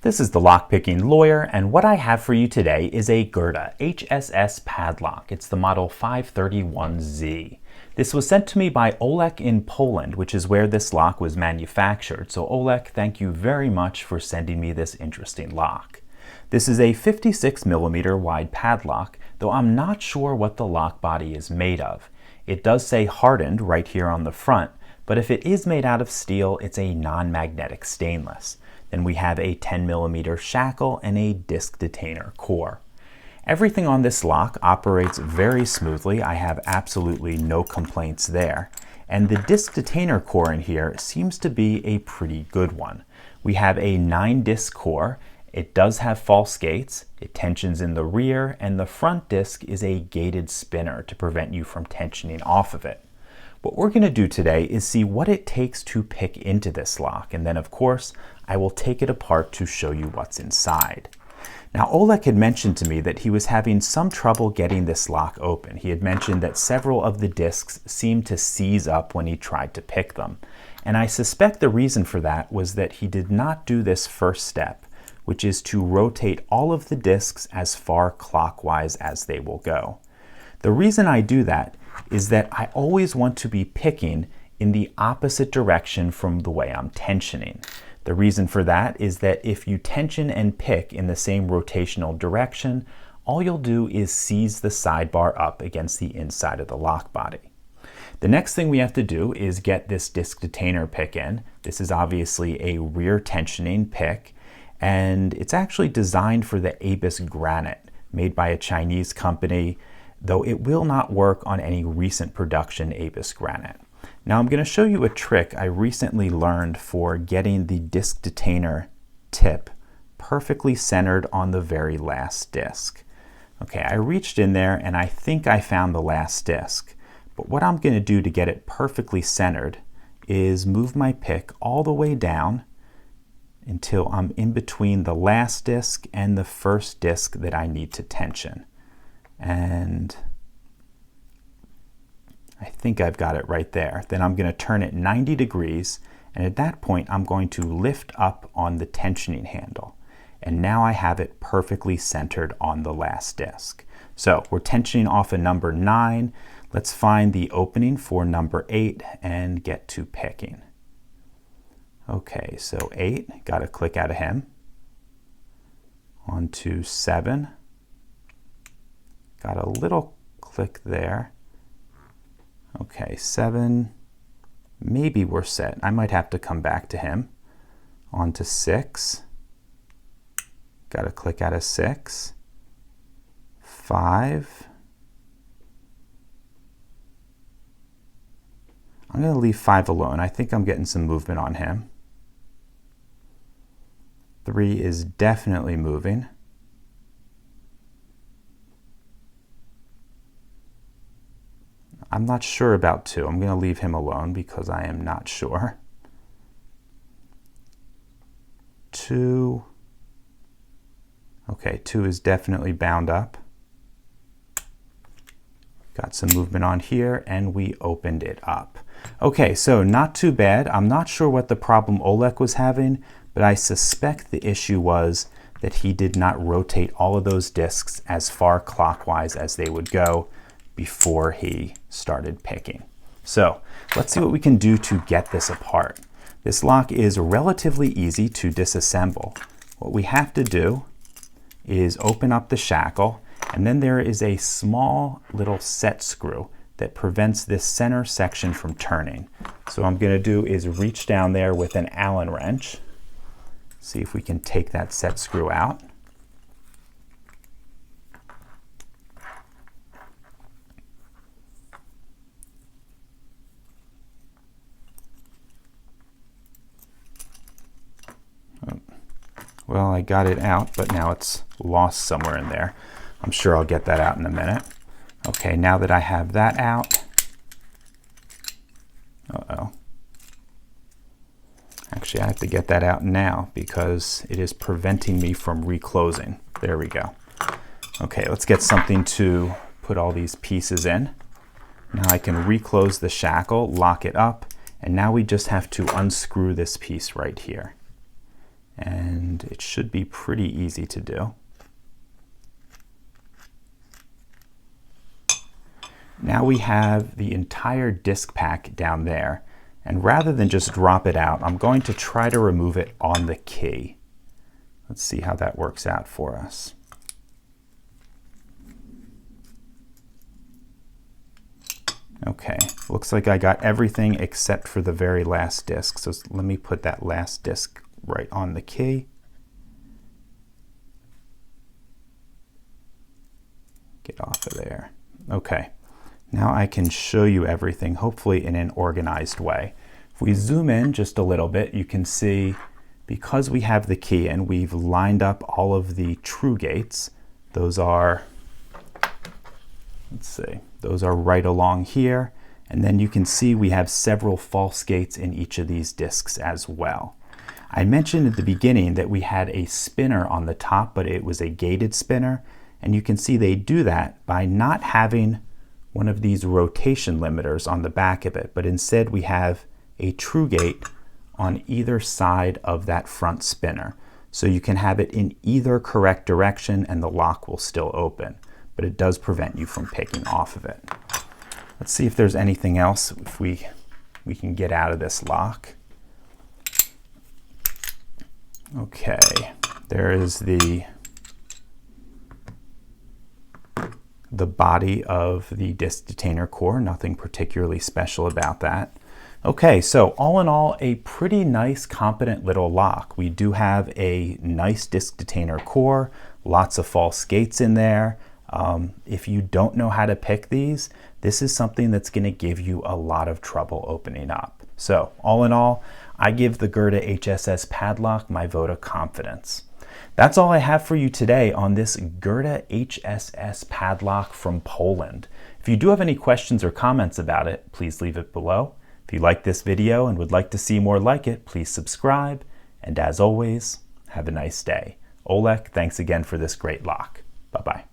This is the Lockpicking Lawyer, and what I have for you today is a Gerda HSS padlock. It's the model 531Z. This was sent to me by Olek in Poland, which is where this lock was manufactured. So Olek, thank you very much for sending me this interesting lock. This is a 56mm wide padlock, though I'm not sure what the lock body is made of. It does say hardened right here on the front, but if it is made out of steel, it's a non-magnetic stainless. Then we have a 10mm shackle and a disc detainer core. Everything on this lock operates very smoothly. I have absolutely no complaints there. And the disc detainer core in here seems to be a pretty good one. We have a 9-disc core. It does have false gates. It tensions in the rear, and the front disc is a gated spinner to prevent you from tensioning off of it. What we're going to do today is see what it takes to pick into this lock, and then of course I will take it apart to show you what's inside. Now Olek had mentioned to me that he was having some trouble getting this lock open. He had mentioned that several of the discs seemed to seize up when he tried to pick them, and I suspect the reason for that was that he did not do this first step, which is to rotate all of the discs as far clockwise as they will go. The reason I do that is that I always want to be picking in the opposite direction from the way I'm tensioning. The reason for that is that if you tension and pick in the same rotational direction, all you'll do is seize the sidebar up against the inside of the lock body. The next thing we have to do is get this disc detainer pick in. This is obviously a rear tensioning pick, and it's actually designed for the Abyss granite, made by a Chinese company, though it will not work on any recent production Abyss granite. Now I'm going to show you a trick I recently learned for getting the disc detainer tip perfectly centered on the very last disc. Okay, I reached in there and I think I found the last disc, but what I'm going to do to get it perfectly centered is move my pick all the way down until I'm in between the last disc and the first disc that I need to tension. And I think I've got it right there. Then I'm going to turn it 90 degrees, and at that point I'm going to lift up on the tensioning handle. And now I have it perfectly centered on the last disc. So we're tensioning off a number 9. Let's find the opening for number 8 and get to picking. Okay, so 8, got to click out of him. On to 7. Got a little click there. Okay, 7, maybe we're set. I might have to come back to him. On to 6. Got to click out of 6. 5. I'm going to leave 5 alone. I think I'm getting some movement on him. 3 is definitely moving. I'm not sure about 2. I'm going to leave him alone because I am not sure. 2. Okay, 2 is definitely bound up. Got some movement on here, and we opened it up. Okay, so not too bad. I'm not sure what the problem Olek was having, but I suspect the issue was that he did not rotate all of those discs as far clockwise as they would go before he started picking. So let's see what we can do to get this apart. This lock is relatively easy to disassemble. What we have to do is open up the shackle, and then there is a small little set screw that prevents this center section from turning. So what I'm going to do is reach down there with an Allen wrench, see if we can take that set screw out. Well, I got it out, but now it's lost somewhere in there. I'm sure I'll get that out in a minute. Okay, now that I have that out, actually I have to get that out now because it is preventing me from reclosing. There we go. Okay, let's get something to put all these pieces in. Now I can reclose the shackle, lock it up, and now we just have to unscrew this piece right here. And it should be pretty easy to do. Now we have the entire disc pack down there, and rather than just drop it out, I'm going to try to remove it on the key. Let's see how that works out for us. Okay, looks like I got everything except for the very last disc. So let me put that last disc right on the key. Get off of there. Okay, now I can show you everything, hopefully in an organized way. If we zoom in just a little bit, you can see because we have the key and we've lined up all of the true gates, those are, let's see, those are right along here. And then you can see we have several false gates in each of these discs as well. I mentioned at the beginning that we had a spinner on the top, but it was a gated spinner. And you can see they do that by not having one of these rotation limiters on the back of it, but instead we have a true gate on either side of that front spinner. So you can have it in either correct direction and the lock will still open, but it does prevent you from picking off of it. Let's see if there's anything else if we can get out of this lock. Okay, there is the body of the disc detainer core, nothing particularly special about that. Okay, so all in all, a pretty nice, competent little lock. We do have a nice disc detainer core, lots of false gates in there. If you don't know how to pick these, this is something that's going to give you a lot of trouble opening up. So all in all, I give the Gerda HSS padlock my vote of confidence. That's all I have for you today on this Gerda HSS padlock from Poland. If you do have any questions or comments about it, please leave it below. If you like this video and would like to see more like it, please subscribe. And as always, have a nice day. Oleg, thanks again for this great lock. Bye-bye.